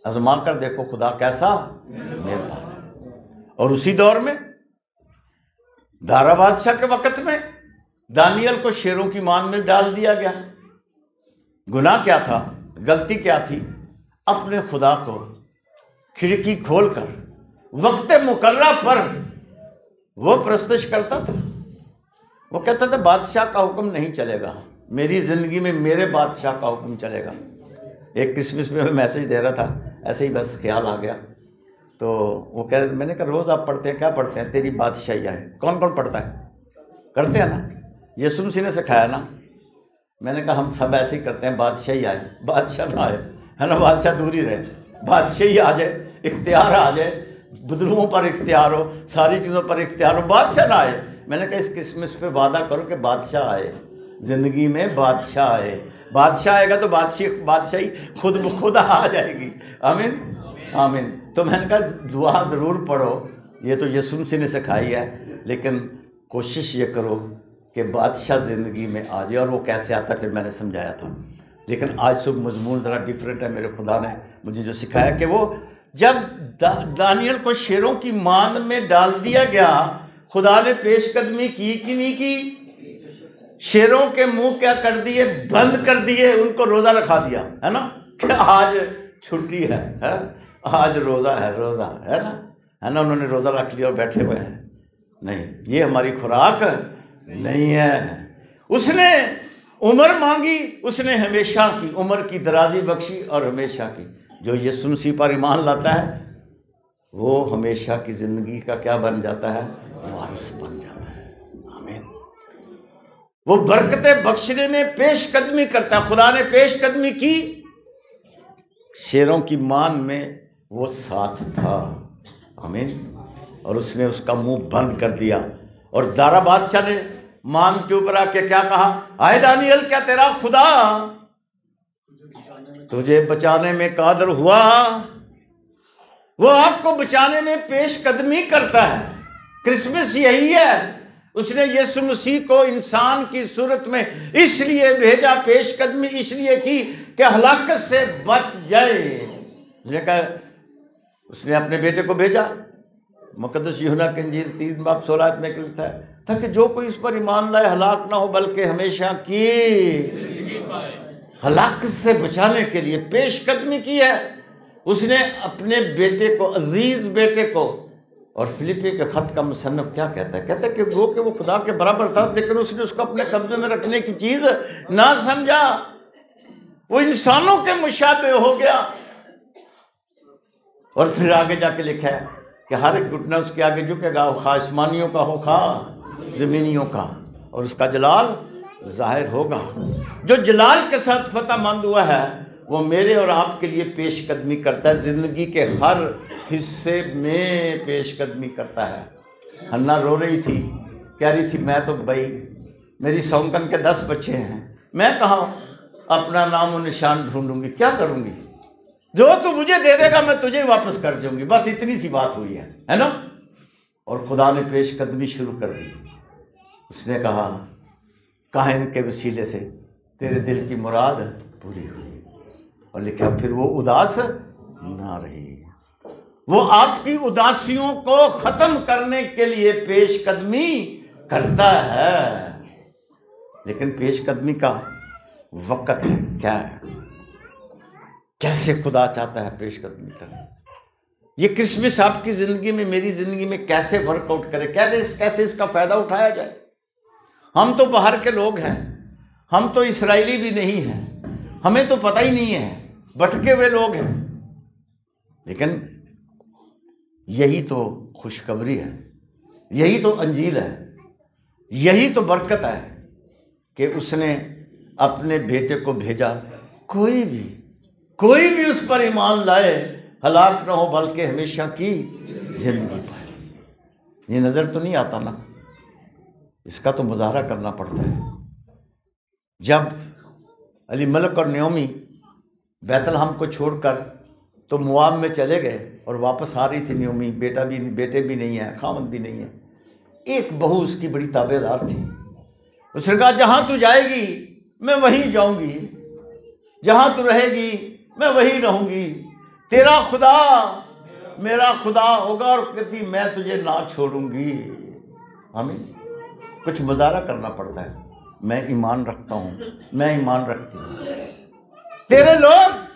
आजमा कर देखो खुदा कैसा मेहरबान है। और उसी दौर में दारा बादशाह के वक्त में दानियल को शेरों की मान में डाल दिया गया। गुनाह क्या था, गलती क्या थी? अपने खुदा को खिड़की खोलकर वक्त मुकर्रा पर वो प्रस्तुत करता था। वो कहता था बादशाह का हुक्म नहीं चलेगा, मेरी ज़िंदगी में मेरे बादशाह का हुक्म चलेगा। एक क्रिसमस में मैसेज दे रहा था, ऐसे ही बस ख्याल आ गया तो वो कह, मैंने कहा रोज़ आप पढ़ते हैं, क्या पढ़ते हैं? तेरी बादशाही आए। कौन कौन पढ़ता है? करते हैं ना, यीशु मसीह ने सिखाया ना। मैंने कहा हम सब ऐसे ही करते हैं, बादशाही आए, बादशाह ना आए, है ना। बादशाह दूर ही रहे, बादशाही आ जाए, इख्तियार आ जाए, बदलुओं पर इख्तियार हो, सारी चीज़ों पर इख्तियार हो, बादशाह ना आए। मैंने कहा इस क्रिसमस पे वादा करो कि बादशाह आए, ज़िंदगी में बादशाह आए। बादशाह आएगा तो बादशाही खुद ब खुद आ जाएगी। आमीन आमीन। तो मैंने कहा दुआ ज़रूर पढ़ो, ये तो यीशु मसीह ने सिखाई है, लेकिन कोशिश ये करो कि बादशाह ज़िंदगी में आ जाए। और वो कैसे आता फिर मैंने समझाया था। लेकिन आज सुबह मजमून ज़रा डिफरेंट है। मेरे खुदा ने मुझे जो सिखाया कि वो जब दानियल को शेरों की मान में डाल दिया गया, खुदा ने पेशकदमी की कि नहीं की? शेरों के मुंह क्या कर दिए? बंद कर दिए, उनको रोज़ा रखा दिया, है ना, कि आज छुट्टी है, आज रोज़ा है ना। उन्होंने रोज़ा रख लिया और बैठे हुए हैं। नहीं, ये हमारी खुराक नहीं है। उसने उम्र मांगी, उसने हमेशा की उम्र की दराजी बख्शी और हमेशा की। जो यीशु मसीह पर ईमान लाता है वो हमेशा की ज़िंदगी का क्या बन जाता है? वारिस बन जाता है। आमीन। वो बरकतें बख्शने में पेशकदमी करता है। खुदा ने पेशकदमी की, शेरों की मान में वो साथ था। आमीन। और उसने उसका मुंह बंद कर दिया। और दारा बादशाह ने मान के ऊपर आके क्या कहा? आए दानियल, क्या तेरा खुदा तुझे बचाने में कादर हुआ? वो आपको बचाने में पेशकदमी करता है। क्रिसमस यही है। उसने यीशु मसीह को इंसान की सूरत में इसलिए भेजा, पेशकदमी इसलिए की कि हलाकत से बच जाए। उसने कहा, उसने अपने बेटे को भेजा। मुकद्दस यूहन्ना की इंजील 3:16 में लिखता है ताकि जो कोई इस पर ईमान लाए हलाक ना हो बल्कि हमेशा की हलाकत से बचाने के लिए पेशकदमी की है। उसने अपने बेटे को, अजीज बेटे को, और फिलिपी के खत का मुसन्निफ क्या कहता है? कहता है कि वो खुदा के बराबर था, लेकिन उसने उसको अपने कब्जे में रखने की चीज ना समझा। वो इंसानों के मुशाबे हो गया। और फिर आगे जाके लिखा है कि हर एक घुटना उसके आगे झुकेगा, खा आसमानियों का हो खा ज़मीनियों का, और उसका जलाल जाहिर होगा। जो जलाल के साथ फतहमंद हुआ है वो मेरे और आपके लिए पेशकदमी करता है। ज़िंदगी के हर हिस्से में पेशकदमी करता है। हन्ना रो रही थी, कह रही थी मैं तो भाई, मेरी सौंकन के 10 बच्चे हैं, मैं कहाँ अपना नाम और निशान ढूंढूंगी, क्या करूँगी? जो तू मुझे दे देगा मैं तुझे वापस कर जाऊंगी। बस इतनी सी बात हुई है ना। और खुदा ने पेशकदमी शुरू कर दी। उसने कहा काहिन के वसीले से तेरे दिल की मुराद पूरी हुई। और लिखा फिर वो उदास ना रही। वो आपकी उदासियों को ख़त्म करने के लिए पेशकदमी करता है। लेकिन पेशकदमी का वक़्त है क्या है? कैसे खुदा चाहता है पेशकदमी करना? ये क्रिसमस आपकी ज़िंदगी में, मेरी ज़िंदगी में कैसे वर्कआउट करे, कैसे इसका फ़ायदा उठाया जाए। हम तो बाहर के लोग हैं, हम तो इसराइली भी नहीं हैं, हमें तो पता ही नहीं है, भटके हुए लोग हैं। लेकिन यही तो खुशखबरी है, यही तो अंजील है, यही तो बरकत है कि उसने अपने बेटे को भेजा। कोई भी उस पर ईमान लाए हलाक न हो, बल्कि हमेशा की जिंदगी पाए। ये नज़र तो नहीं आता ना, इसका तो मुजाहरा करना पड़ता है। जब अली मलक और नयोमी बैतलहम को छोड़कर तो मुआब में चले गए और वापस आ रही थी नयोमी, बेटे भी नहीं है, खामद भी नहीं है। एक बहू उसकी बड़ी ताबेदार थी। उसने कहा जहाँ तू जाएगी मैं वहीं जाऊंगी, जहाँ तू रहेगी मैं वहीं रहूंगी, तेरा खुदा मेरा खुदा होगा और कहती मैं तुझे ना छोड़ूंगी। हमें कुछ मुजाहरा करना पड़ता है। मैं ईमान रखता हूँ, मैं ईमान रखती हूँ, तेरे लोग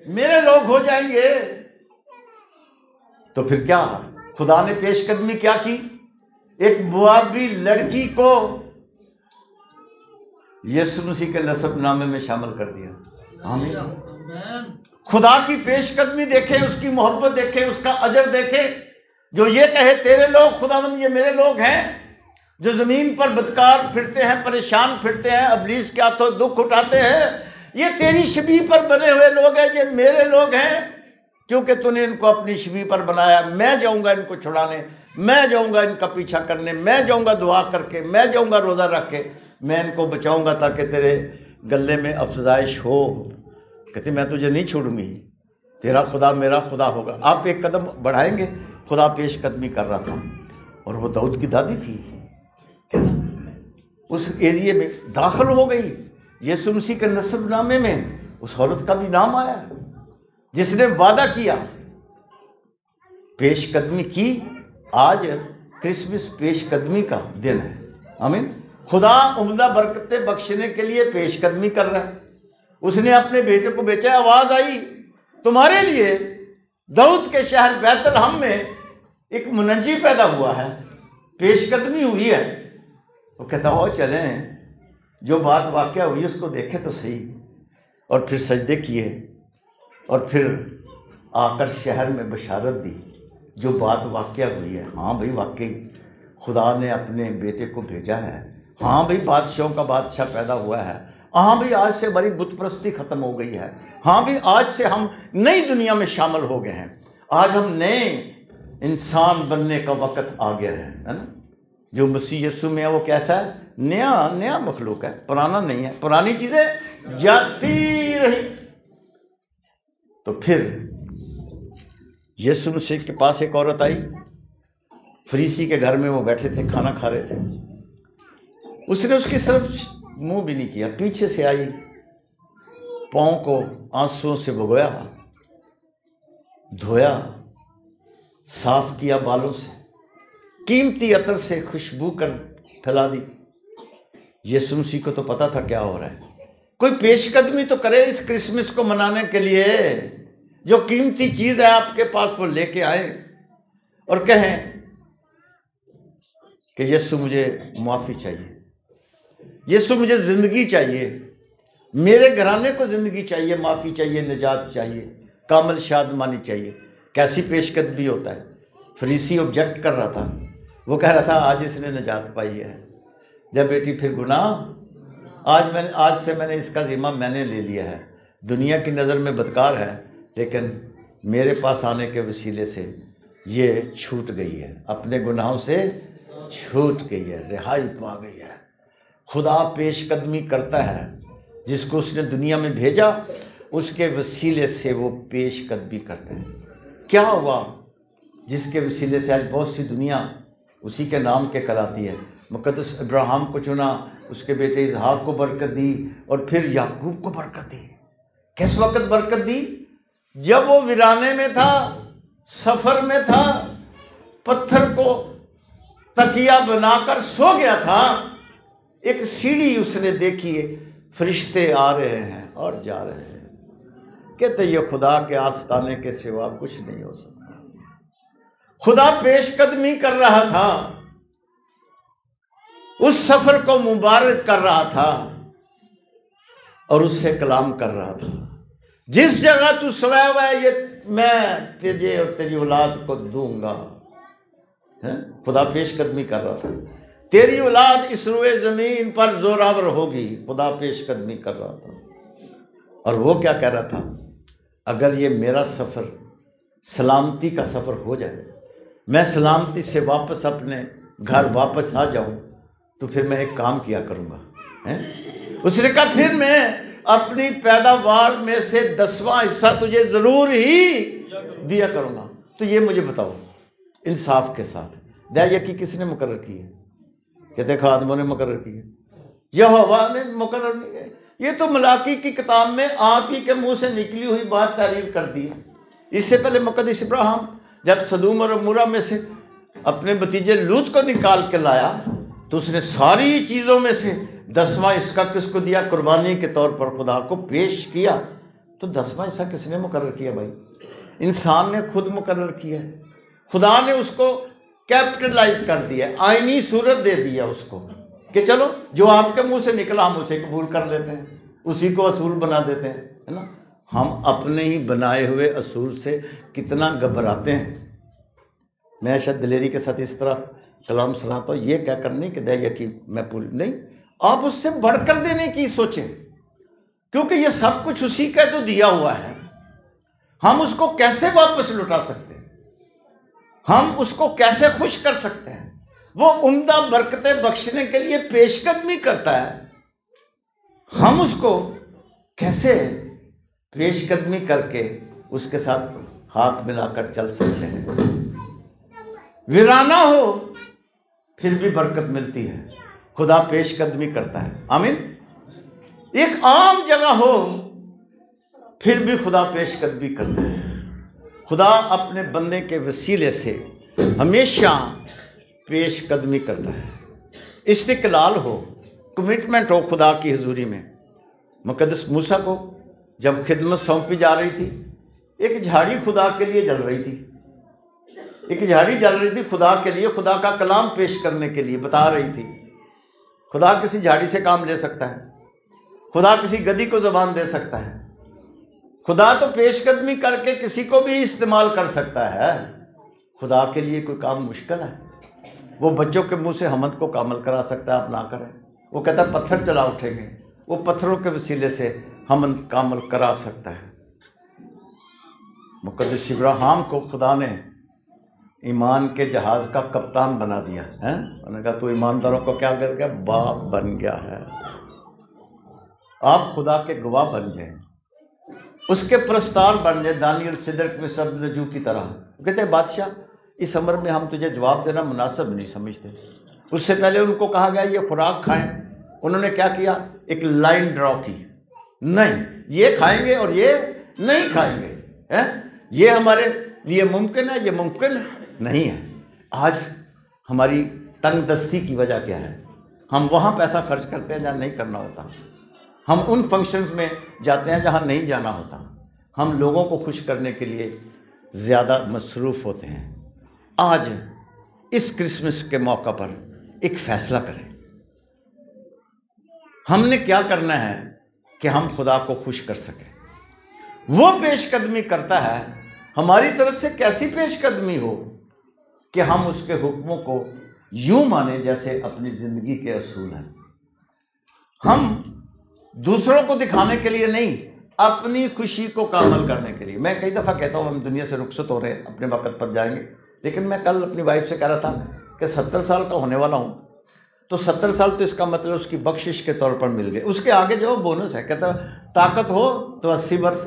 मेरे लोग हो जाएंगे। तो फिर क्या खुदा ने पेशकदमी क्या की? एक मुआबी लड़की को यीशु मसीह के नसबनामे में शामिल कर दिया। आमीन। खुदा की पेशकदमी देखें, उसकी मोहब्बत देखें, उसका अजर देखें। जो ये कहे तेरे लोग खुदावंद ये मेरे लोग हैं, जो ज़मीन पर बदकार फिरते हैं, परेशान फिरते हैं, इब्लीस के हाथों दुख उठाते हैं, ये तेरी शबीह पर बने हुए लोग हैं, ये मेरे लोग हैं, क्योंकि तूने इनको अपनी शबीह पर बनाया। मैं जाऊंगा इनको छुड़ाने, मैं जाऊंगा इनका पीछा करने, मैं जाऊंगा दुआ करके, मैं जाऊंगा रोज़ा रख के, मैं इनको बचाऊंगा ताकि तेरे गले में अफजाइश हो। कहते मैं तुझे नहीं छोड़ूंगी, तेरा खुदा मेरा खुदा होगा। आप एक कदम बढ़ाएंगे, खुदा पेशकदमी कर रहा था। और वो दाऊद की दादी थी, उस एरिए में दाखिल हो गई। यीशु मसीह के नसबनामे में उस औरत का भी नाम आया जिसने वादा किया, पेशकदमी की। आज क्रिसमस पेशकदमी का दिन है। आमीन। खुदा उम्दा बरकतें बख्शने के लिए पेशकदमी कर रहा है। उसने अपने बेटे को बेचा। आवाज़ आई तुम्हारे लिए दाऊद के शहर बैतलहम में एक मुनज्जी पैदा हुआ है, पेशकदमी हुई है। वो कहता हो चलें, जो बात वाक़या हुई उसको देखें तो सही। और फिर सजदे किए और फिर आकर शहर में बशारत दी, जो बात वाक़या हुई है। हाँ भाई वाकई खुदा ने अपने बेटे को भेजा है। हाँ भाई बादशाहों का बादशाह पैदा हुआ है। हाँ भाई आज से हमारी बुत परस्ती ख़त्म हो गई है। हाँ भाई आज से हम नई दुनिया में शामिल हो गए हैं। आज हम नए इंसान बनने का वक़्त आ गया है ना। जो मसीह यीशु में है वो कैसा है? नया मखलूक है, पुराना नहीं है। पुरानी चीज़ें जाती रही। तो फिर यीशु मसीह के पास एक औरत आई, फरीसी के घर में वो बैठे थे, खाना खा रहे थे। उसने उसकी तरफ मुंह भी नहीं किया, पीछे से आई, पाँव को आंसुओं से भिगोया, धोया, साफ किया, बालों से कीमती अतर से खुशबू कर फैला दी। यीशु मसीह को तो पता था क्या हो रहा है। कोई पेशकदमी तो करे इस क्रिसमस को मनाने के लिए। जो कीमती चीज़ है आपके पास वो लेके आए और कहें कि यीशु मुझे माफ़ी चाहिए, यीशु मुझे ज़िंदगी चाहिए, मेरे घराने को ज़िंदगी चाहिए, माफ़ी चाहिए, निजात चाहिए, कामिल शादमानी चाहिए। कैसी पेशकदमी होता है। फरीसी ऑब्जेक्ट कर रहा था। वो कह रहा था आज इसने निजात पाई है। जब बेटी फिर गुनाह, आज से मैंने इसका ज़िम्मा मैंने ले लिया है। दुनिया की नज़र में बदकार है, लेकिन मेरे पास आने के वसीले से ये छूट गई है, अपने गुनाहों से छूट गई है, रिहाई पा गई है। खुदा पेशकदमी करता है, जिसको उसने दुनिया में भेजा उसके वसीले से वो पेशकदमी करता है। क्या हुआ जिसके वसीले से आज बहुत सी दुनिया उसी के नाम के कहलाती है। मुकद्दस इब्राहिम को चुना, उसके बेटे इसहाक को बरकत दी और फिर याकूब को बरकत दी। किस वक्त बरकत दी? जब वो वीराने में था, सफ़र में था, पत्थर को तकिया बनाकर सो गया था। एक सीढ़ी उसने देखी है, फरिश्ते आ रहे हैं और जा रहे हैं। कहते ये खुदा के आस्ताने के सिवा कुछ नहीं हो सकता। खुदा पेशकदमी कर रहा था, उस सफर को मुबारक कर रहा था और उससे कलाम कर रहा था। जिस जगह तू सोया हुआ है ये मैं तुझे और तेरी औलाद को दूंगा। खुदा पेशकदमी कर रहा था, तेरी औलाद इस रुए जमीन पर जोरावर होगी। खुदा पेशकदमी कर रहा था। और वो क्या कह रहा था, अगर ये मेरा सफ़र सलामती का सफ़र हो जाए, मैं सलामती से वापस अपने घर वापस आ जाऊं, तो फिर मैं एक काम किया करूंगा। उसने कहा फिर मैं अपनी पैदावार में से 10वां हिस्सा तुझे ज़रूर ही दिया करूंगा। तो ये मुझे बताओ इंसाफ के साथ दया की किसने मुकर्रर की है? कहते खादमों ने मुकर्रर की है, यहोवा ने मुकर्रर नहीं है। ये तो मलाकी की किताब में आप ही के मुंह से निकली हुई बात तारीफ कर दी है। इससे पहले मुकद्दस इब्राहिम जब सदूम और अमूरा में से अपने भतीजे लूत को निकाल के लाया, तो उसने सारी चीज़ों में से 10वां हिस्सा किसको दिया? कुर्बानी के तौर पर खुदा को पेश किया। तो 10वां हिस्सा किसने मुकर्रर किया भाई? इंसान ने खुद मुकर्रर किया। खुदा ने उसको कैपिटलाइज कर दिया, आईनी सूरत दे दिया उसको कि चलो जो आपके मुंह से निकला हम उसे कबूल कर लेते हैं, उसी को असूल बना देते हैं, है ना। हम अपने ही बनाए हुए असूल से कितना घबराते हैं। मैं शायद दिलेरी के साथ इस तरह कलाम सुनाता हूँ, ये क्या करने कि दया कि मैं पूरी नहीं, आप उससे बढ़कर देने की सोचें, क्योंकि ये सब कुछ उसी का तो दिया हुआ है। हम उसको कैसे वापस लुटा सकते हैं? हम उसको कैसे खुश कर सकते हैं? वो उम्दा बरकतें बख्शने के लिए पेशकदमी करता है। हम उसको कैसे पेशकदमी करके उसके साथ हाथ मिलाकर चल सकते हैं? वीराना हो फिर भी बरकत मिलती है, खुदा पेशकदमी करता है। आमीन। एक आम जगह हो फिर भी खुदा पेशकदमी करता है। खुदा अपने बंदे के वसीले से हमेशा पेशकदमी करता है। इस्तिकलाल हो, कमिटमेंट हो खुदा की हुजूरी में। मुकद्दस मूसा को जब खिदमत सौंपी जा रही थी, एक झाड़ी खुदा के लिए जल रही थी, एक झाड़ी जल रही थी खुदा के लिए, खुदा का कलाम पेश करने के लिए बता रही थी। खुदा किसी झाड़ी से काम ले सकता है, खुदा किसी गधी को ज़बान दे सकता है, खुदा तो पेशकदमी करके किसी को भी इस्तेमाल कर सकता है। खुदा के लिए कोई काम मुश्किल है? वो बच्चों के मुंह से हमद को कामल करा सकता है, आप ना करें। वो कहता है पत्थर चला उठेंगे, वो पत्थरों के वसीले से हमद कामल करा सकता है। मुकद्दस इब्राहिम को खुदा ने ईमान के जहाज़ का कप्तान बना दिया है। उन्होंने कहा तू ईमानदारों को क्या कर गया? बाप बन गया है। आप खुदा के गवाह बन जाएं, उसके प्रस्तार बन जाए, दानियल सिदरक में सब नजू की तरह। कहते हैं बादशाह इस उम्र में हम तुझे जवाब देना मुनासिब नहीं समझते। उससे पहले उनको कहा गया ये खुराक खाएं, उन्होंने क्या किया? एक लाइन ड्रॉ की, नहीं ये खाएंगे और ये नहीं खाएंगे, है ये हमारे लिए मुमकिन है, ये मुमकिन नहीं है। आज हमारी तंगदस्ती की वजह क्या है? हम वहाँ पैसा खर्च करते हैं जहाँ नहीं करना होता, हम उन फंक्शंस में जाते हैं जहाँ नहीं जाना होता, हम लोगों को खुश करने के लिए ज़्यादा मसरूफ़ होते हैं। आज इस क्रिसमस के मौका पर एक फ़ैसला करें, हमने क्या करना है कि हम खुदा को खुश कर सकें। वो पेशकदमी करता है, हमारी तरफ से कैसी पेशकदमी हो कि हम उसके हुक्मों को यूं माने जैसे अपनी ज़िंदगी के असूल हैं। हम दूसरों को दिखाने के लिए नहीं, अपनी खुशी को कामल करने के लिए। मैं कई दफ़ा कहता हूँ हम दुनिया से रुखसत हो रहे हैं, अपने वक्त पर जाएंगे, लेकिन मैं कल अपनी वाइफ से कह रहा था कि 70 साल का होने वाला हूँ, तो 70 साल तो इसका मतलब उसकी बख्शिश के तौर पर मिल गए। उसके आगे जो बोनस है, कहता ताकत हो तो 80 वर्ष,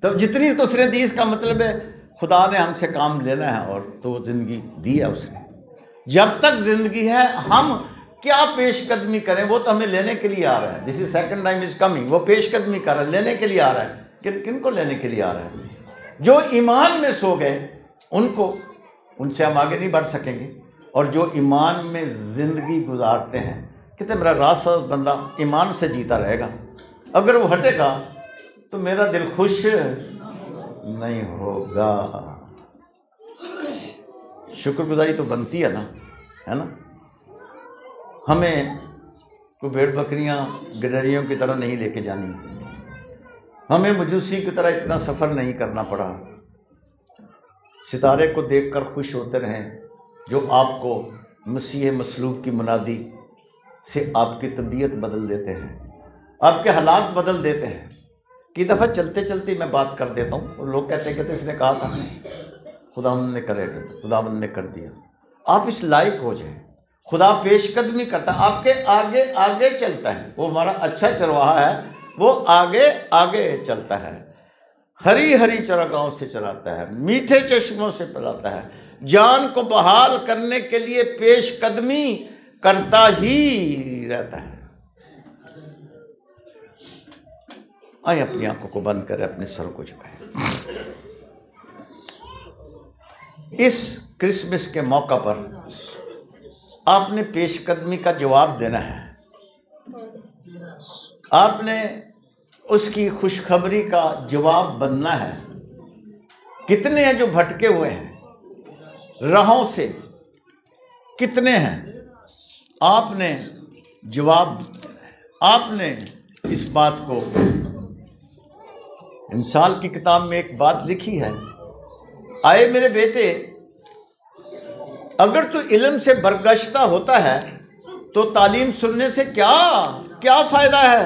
तो जितनी तो उसने दी, इसका मतलब है खुदा ने हमसे काम लेना है और तो ज़िंदगी दी है उसने। जब तक ज़िंदगी है हम क्या पेशकदमी करें? वो तो हमें लेने के लिए आ रहा है। This is second time is coming. वो पेशकदमी कर रहा है, लेने के लिए आ रहा है। किन को लेने के लिए आ रहा है? जो ईमान में सो गए उनको, उनसे हम आगे नहीं बढ़ सकेंगे। और जो ईमान में ज़िंदगी गुजारते हैं, कहते मेरा रास्ता बंदा ईमान से जीता रहेगा, अगर वो हटेगा तो मेरा दिल खुश नहीं होगा। शुक्रगुजारी तो बनती है ना। हमें कोई भेड़ बकरियां गिडरियों की तरह नहीं लेके जानी, हमें मजूसी की तरह इतना सफ़र नहीं करना पड़ा। सितारे को देखकर खुश होते रहें जो आपको मसीह मसलूब की मुनादी से आपकी तबीयत बदल देते हैं, आपके हालात बदल देते हैं। कि दफ़ा चलते चलते मैं बात कर देता हूँ और लोग कहते हैं इसने कहा था, खुदावंद ने करेगा, खुदावंद ने कर दिया। आप इस लायक हो जाए, खुदा पेशकदमी करता है, आपके आगे आगे चलता है। वो हमारा अच्छा चरवाहा है, वो आगे आगे चलता है, हरी हरी चरागाहों से चलाता है, मीठे चश्मों से पिलाता है, जान को बहाल करने के लिए पेशकदमी करता ही रहता है। आइए अपनी आंखों को बंद करें, अपने सर को झुकाएं। इस क्रिसमस के मौका पर आपने पेशकदमी का जवाब देना है, आपने उसकी खुशखबरी का जवाब बनना है। कितने हैं जो भटके हुए हैं राहों से, कितने हैं? आपने जवाब देना है। आपने इस बात को, इंसाल की किताब में एक बात लिखी है, आए मेरे बेटे, अगर तू इल्म से बरगश्ता होता है तो तालीम सुनने से क्या क्या फ़ायदा है।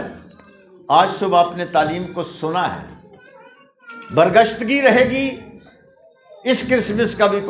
आज सुबह आपने तालीम को सुना है, बरगश्तगी रहेगी, इस क्रिसमस का भी कोई